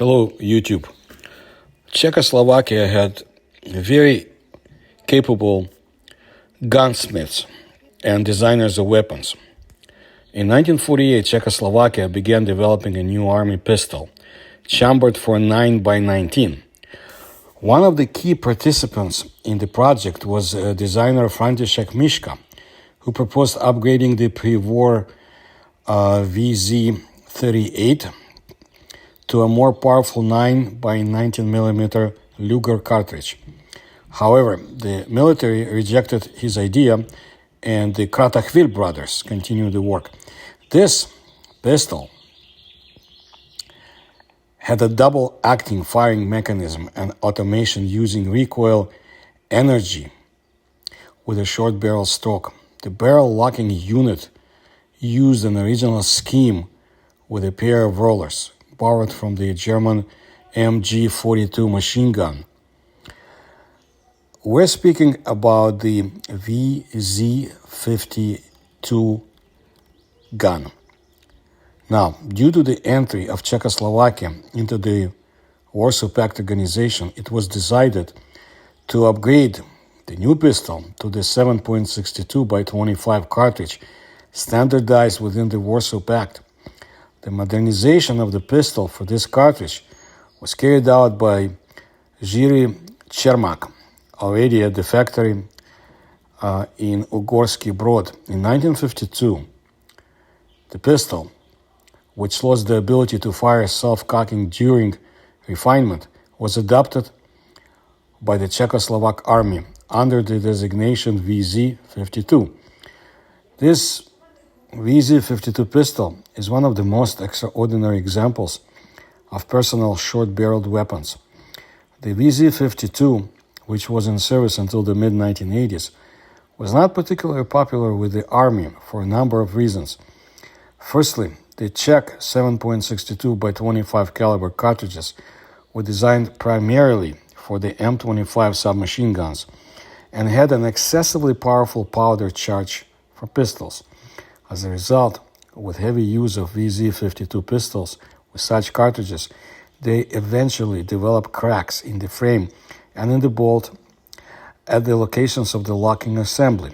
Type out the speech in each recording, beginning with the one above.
Hello, YouTube. Czechoslovakia had very capable gunsmiths and designers of weapons. In 1948, Czechoslovakia began developing a new army pistol, chambered for 9x19. One of the key participants in the project was designer František Miška, who proposed upgrading the pre-war VZ-38 to a more powerful 9x19mm Luger cartridge. However, the military rejected his idea, and the Kratachvil brothers continued the work. This pistol had a double-acting firing mechanism and automation using recoil energy with a short barrel stroke. The barrel locking unit used an original scheme with a pair of rollers, borrowed from the German MG-42 machine gun. We're speaking about the VZ-52 gun. Now, due to the entry of Czechoslovakia into the Warsaw Pact organization, it was decided to upgrade the new pistol to the 7.62x25 cartridge, standardized within the Warsaw Pact. The modernization of the pistol for this cartridge was carried out by Jiří Čermák, already at the factory in Ugorsky Brod. In 1952, the pistol, which lost the ability to fire self-cocking during refinement, was adopted by the Czechoslovak army under the designation VZ-52. This VZ-52 pistol is one of the most extraordinary examples of personal short-barreled weapons. The VZ-52, which was in service until the mid-1980s, was not particularly popular with the army for a number of reasons. Firstly, the Czech 7.62x25 caliber cartridges were designed primarily for the M25 submachine guns and had an excessively powerful powder charge for pistols. As a result, with heavy use of VZ-52 pistols with such cartridges, they eventually developed cracks in the frame and in the bolt at the locations of the locking assembly.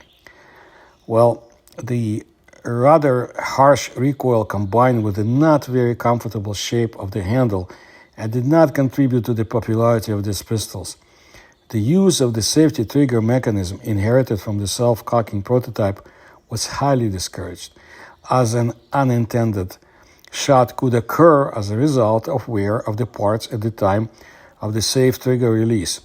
Well, the rather harsh recoil combined with the not very comfortable shape of the handle and did not contribute to the popularity of these pistols. The use of the safety trigger mechanism inherited from the self-cocking prototype was highly discouraged, as an unintended shot could occur as a result of wear of the parts at the time of the safe trigger release.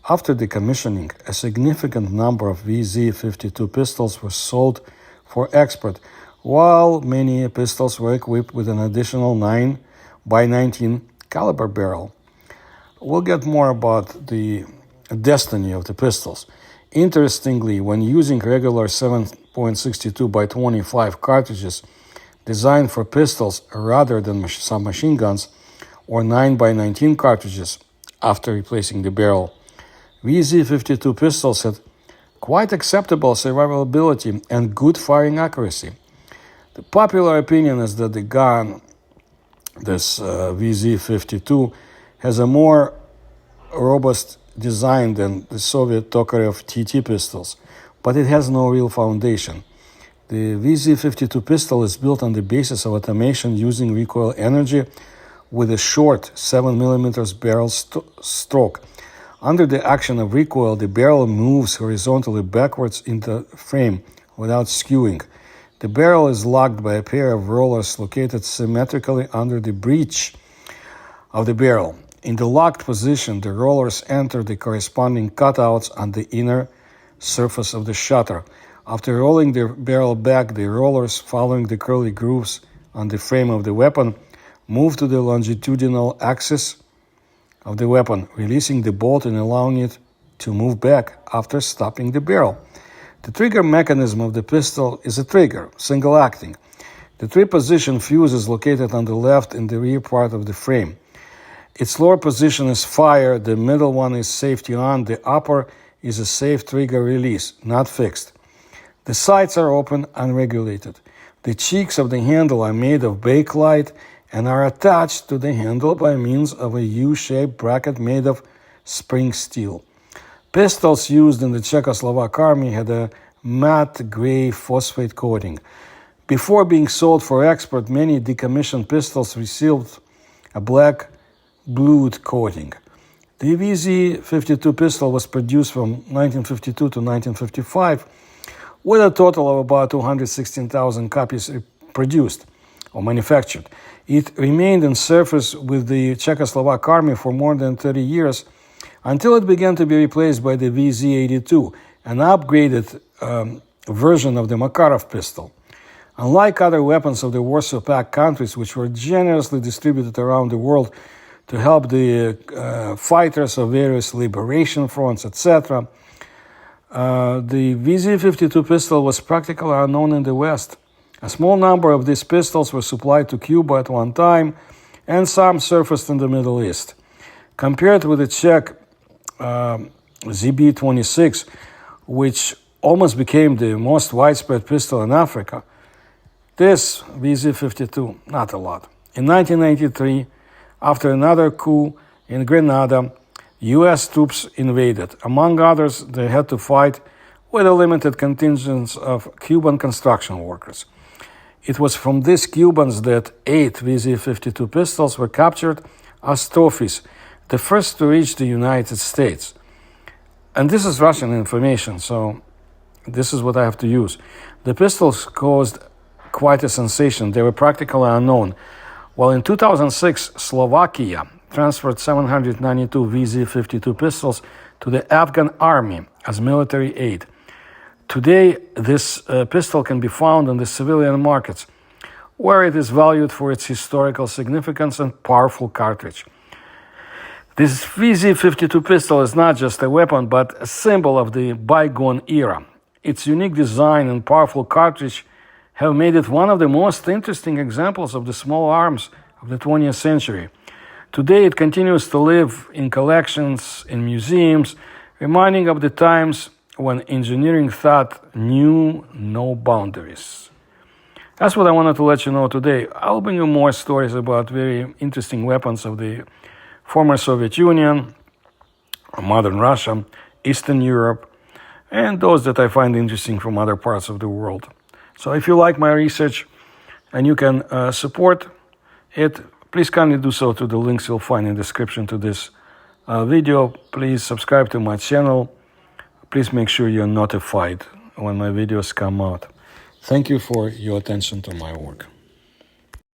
After decommissioning, a significant number of VZ-52 pistols were sold for export, while many pistols were equipped with an additional 9x19 caliber barrel. We'll get more about the destiny of the pistols. Interestingly, when using regular 7.62x25 cartridges designed for pistols rather than submachine guns, or 9x19 cartridges after replacing the barrel, VZ-52 pistols had quite acceptable survivability and good firing accuracy. The popular opinion is that the gun, this VZ-52, has a more robust design than the Soviet Tokarev TT pistols, but it has no real foundation. The VZ-52 pistol is built on the basis of automation using recoil energy with a short 7mm barrel stroke. Under the action of recoil, the barrel moves horizontally backwards in the frame without skewing. The barrel is locked by a pair of rollers located symmetrically under the breech of the barrel. In the locked position, the rollers enter the corresponding cutouts on the inner surface of the shutter. After rolling the barrel back, the rollers, following the curly grooves on the frame of the weapon, move to the longitudinal axis of the weapon, releasing the bolt and allowing it to move back after stopping the barrel. The trigger mechanism of the pistol is a trigger, single-acting. The three-position fuse is located on the left and the rear part of the frame. Its lower position is fire, the middle one is safety on, the upper is a safe trigger release, not fixed. The sights are open, unregulated. The cheeks of the handle are made of bakelite and are attached to the handle by means of a U-shaped bracket made of spring steel. Pistols used in the Czechoslovak army had a matte gray phosphate coating. Before being sold for export, many decommissioned pistols received a black blued coating. The VZ-52 pistol was produced from 1952 to 1955 with a total of about 216,000 copies produced or manufactured. It remained in service with the Czechoslovak army for more than 30 years until it began to be replaced by the VZ-82, an upgraded version of the Makarov pistol. Unlike other weapons of the Warsaw Pact countries, which were generously distributed around the world to help the fighters of various liberation fronts, etc., the VZ-52 pistol was practically unknown in the West. A small number of these pistols were supplied to Cuba at one time, and some surfaced in the Middle East. Compared with the Czech ZB-26, which almost became the most widespread pistol in Africa, this VZ-52, not a lot. In 1993, after another coup in Grenada, U.S. troops invaded. Among others, they had to fight with a limited contingent of Cuban construction workers. It was from these Cubans that 8 VZ-52 pistols were captured as trophies, the first to reach the United States. And this is Russian information, so this is what I have to use. The pistols caused quite a sensation. They were practically unknown. Well, in 2006, Slovakia transferred 792 VZ-52 pistols to the Afghan army as military aid. Today, this pistol can be found in the civilian markets, where it is valued for its historical significance and powerful cartridge. This VZ-52 pistol is not just a weapon, but a symbol of the bygone era. Its unique design and powerful cartridge have made it one of the most interesting examples of the small arms of the 20th century. Today, it continues to live in collections, in museums, reminding of the times when engineering thought knew no boundaries. That's what I wanted to let you know today. I'll bring you more stories about very interesting weapons of the former Soviet Union, modern Russia, Eastern Europe, and those that I find interesting from other parts of the world. So if you like my research and you can support it, please kindly do so through the links you'll find in the description to this video. Please subscribe to my channel. Please make sure you're notified when my videos come out. Thank you for your attention to my work.